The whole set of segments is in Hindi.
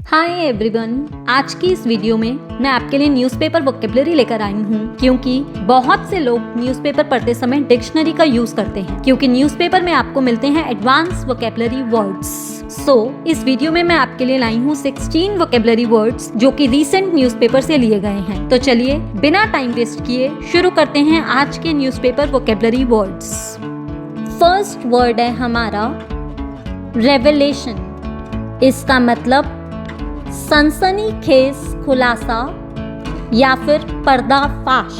हाय एवरीवन, आज की इस वीडियो में मैं आपके लिए न्यूज़पेपर वोकैबुलरी लेकर आई हूँ क्योंकि बहुत से लोग न्यूज़पेपर पढ़ते समय डिक्शनरी का यूज करते हैं क्योंकि न्यूज़पेपर में आपको मिलते हैं एडवांस वोकैबुलरी वर्ड्स। इस वीडियो में मैं आपके लिए लाई हूँ 16 वोकैबुलरी वर्ड्स जो कि रीसेंट न्यूज़पेपर से लिए गए हैं। तो चलिए बिना टाइम वेस्ट किए शुरू करते हैं आज के newspaper vocabulary words. First word है हमारा रेवलेशन। इसका मतलब सनसनीखेज खुलासा या फिर पर्दाफाश।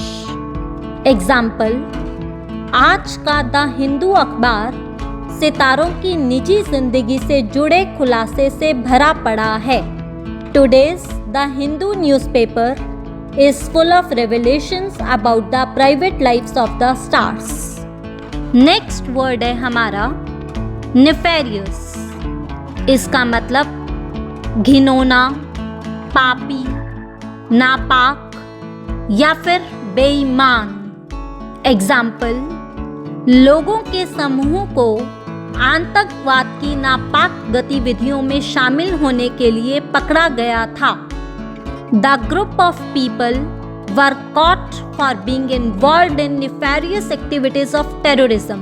एग्जाम्पल, आज का द हिंदू अखबार सितारों की निजी जिंदगी से जुड़े खुलासे से भरा पड़ा है। Today's the Hindu newspaper is full of revelations about the private lives of the stars. Next word है हमारा नेफेरियस। इसका मतलब घिनौना, पापी, नापाक या फिर बेईमान। एग्जाम्पल, लोगों के समूह को आतंकवाद की नापाक गतिविधियों में शामिल होने के लिए पकड़ा गया था। The group of people were caught for being involved in nefarious activities of terrorism.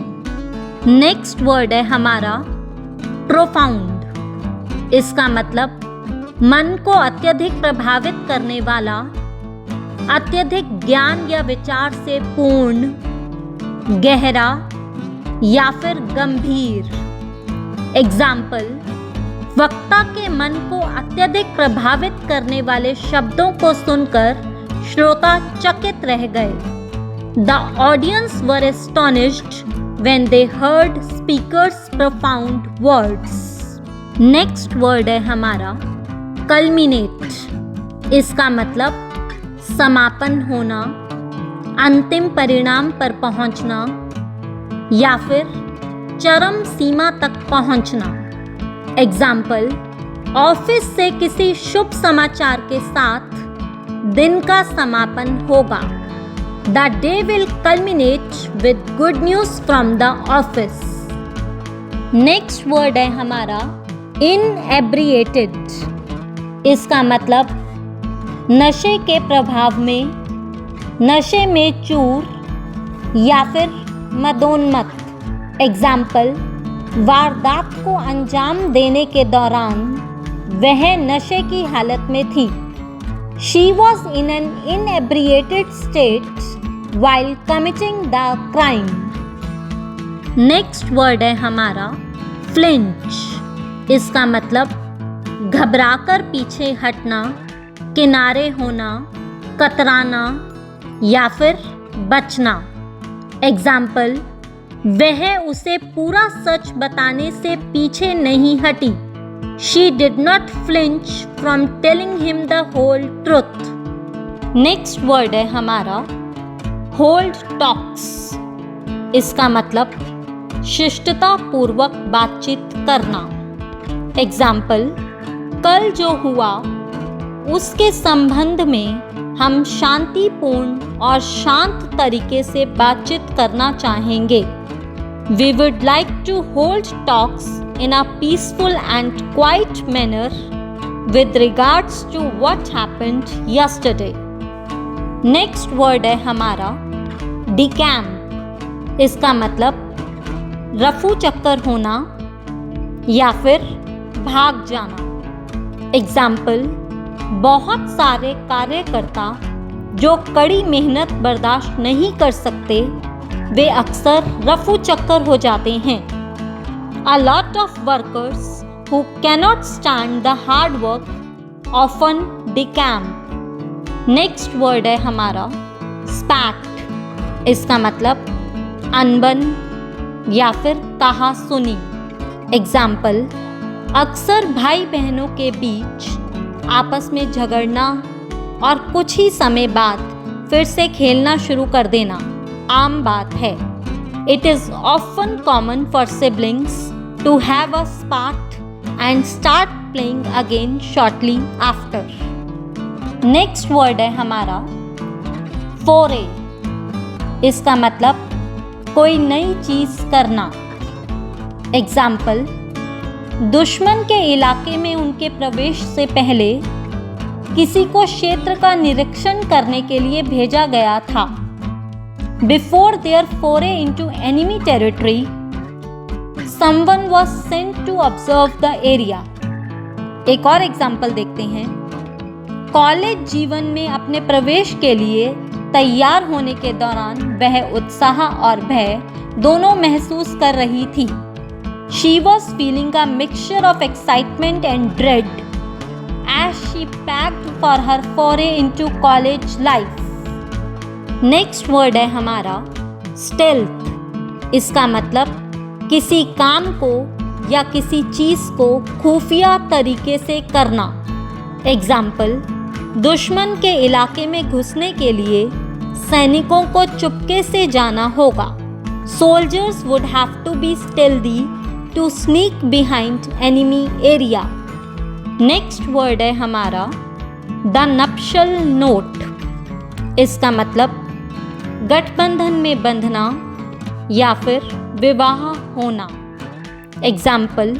Next word है हमारा प्रोफाउंड। इसका मतलब मन को अत्यधिक प्रभावित करने वाला, अत्यधिक ज्ञान या विचार से पूर्ण, गहरा या फिर गंभीर। एग्जाम्पल, वक्ता के मन को अत्यधिक प्रभावित करने वाले शब्दों को सुनकर श्रोता चकित रह गए। The audience were astonished when they heard speakers profound words. Next word है हमारा कल्मिनेट। इसका मतलब समापन होना, अंतिम परिणाम पर पहुंचना या फिर चरम सीमा तक पहुंचना। एग्जाम्पल, ऑफिस से किसी शुभ समाचार के साथ दिन का समापन होगा। The day will culminate with good news from the office. Next word है हमारा इनएब्रिएटेड। इसका मतलब नशे के प्रभाव में, नशे में चूर या फिर मदोन्मत्त। एग्जाम्पल, वारदात को अंजाम देने के दौरान वह नशे की हालत में थी। She was in an inebriated state while committing the crime. Next word है हमारा फ्लिंच। इसका मतलब घबराकर पीछे हटना, किनारे होना, कतराना या फिर बचना। एग्जाम्पल, वह उसे पूरा सच बताने से पीछे नहीं हटी। She did not flinch from telling him the whole truth. Next word है हमारा होल्ड टॉक्स। इसका मतलब शिष्टता पूर्वक बातचीत करना। एग्जाम्पल, कल जो हुआ उसके संबंध में हम शांतिपूर्ण और शांत तरीके से बातचीत करना चाहेंगे। We would like to hold talks in a peaceful and quiet manner with regards to what happened yesterday. Next word है हमारा decamp। इसका मतलब रफू चक्कर होना या फिर भाग जाना। एग्जाम्पल, बहुत सारे कार्यकर्ता जो कड़ी मेहनत बर्दाश्त नहीं कर सकते वे अक्सर रफू चक्कर हो जाते हैं। A lot of workers who cannot stand the hard work often decamp. Next word है हमारा spat। इसका मतलब अनबन या फिर कहा सुनी। एग्जाम्पल, अक्सर भाई बहनों के बीच आपस में झगड़ना और कुछ ही समय बाद फिर से खेलना शुरू कर देना आम बात है। It is often common for siblings to have a spat and start playing again shortly after. Next word है हमारा foray। इसका मतलब कोई नई चीज करना। एग्जाम्पल, दुश्मन के इलाके में उनके प्रवेश से पहले किसी को क्षेत्र का निरीक्षण करने के लिए भेजा गया था। Before their foray into enemy territory, someone was sent to observe the area. एक और एग्जाम्पल देखते हैं। कॉलेज जीवन में अपने प्रवेश के लिए तैयार होने के दौरान वह उत्साह और भय दोनों महसूस कर रही थी। She was feeling a mixture of excitement and dread as she packed for her foray into college life. Next word है हमारा स्टेल्थ। इसका मतलब किसी काम को या किसी चीज को खुफिया तरीके से करना। एग्जाम्पल, दुश्मन के इलाके में घुसने के लिए सैनिकों को चुपके से जाना होगा। Soldiers would have to be stealthy to sneak behind enemy area. Next word है हमारा द नप्शल नोट। इसका मतलब गठबंधन में बंधना या फिर विवाह होना। एग्जाम्पल,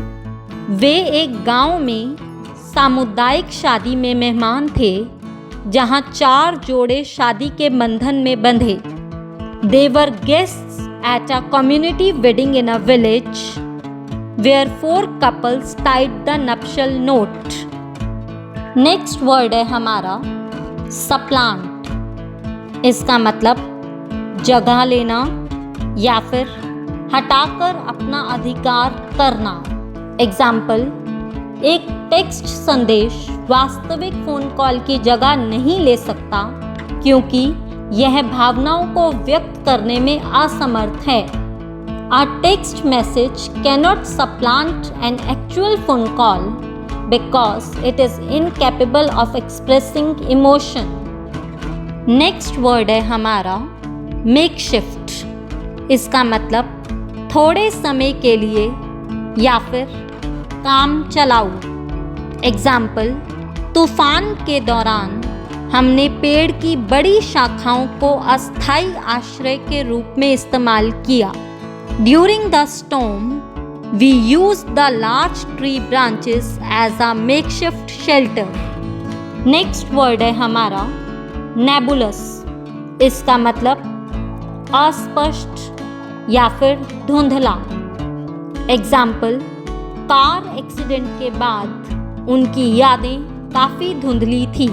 वे एक गांव में सामुदायिक शादी में मेहमान थे जहां 4 जोड़े शादी के बंधन में बंधे। They were guests at a community wedding in a village where 4 couples tied the nuptial knot. Next word है हमारा सप्लांट। इसका मतलब जगह लेना या फिर हटाकर अपना अधिकार करना। एग्जाम्पल, एक टेक्स्ट संदेश वास्तविक फोन कॉल की जगह नहीं ले सकता क्योंकि यह भावनाओं को व्यक्त करने में असमर्थ है। A text message cannot supplant an actual phone call because it is incapable of expressing emotion. Next word है हमारा मेकशिफ्ट। इसका मतलब थोड़े समय के लिए या फिर काम चलाऊ। एग्जाम्पल, तूफान के दौरान हमने पेड़ की बड़ी शाखाओं को अस्थायी आश्रय के रूप में इस्तेमाल किया। During the storm, we used the large tree branches as a makeshift shelter. Next word है हमारा नेबुलस। इसका मतलब अस्पष्ट या फिर धुंधला। एग्जाम्पल, कार एक्सीडेंट के बाद उनकी यादें काफ़ी धुंधली थी।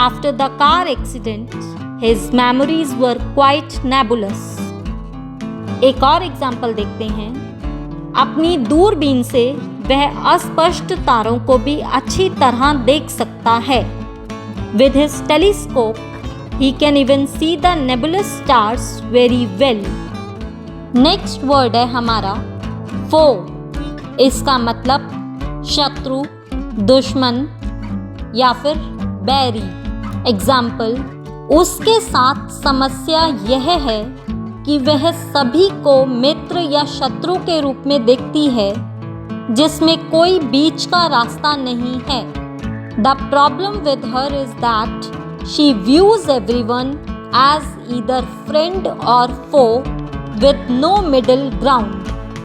After the car accident, his memories were quite nebulous. एक और एग्जाम्पल देखते हैं। अपनी दूरबीन से वह अस्पष्ट तारों को भी अच्छी तरह देख सकता है। With his telescope, he can even see the nebulous stars very well. Next word है हमारा फो। इसका मतलब शत्रु, दुश्मन या फिर बैरी। एग्जाम्पल, उसके साथ समस्या यह है कि वह सभी को मित्र या शत्रु के रूप में देखती है जिसमें कोई बीच का रास्ता नहीं है। The problem with her is that she views everyone as either friend or foe with no middle ground.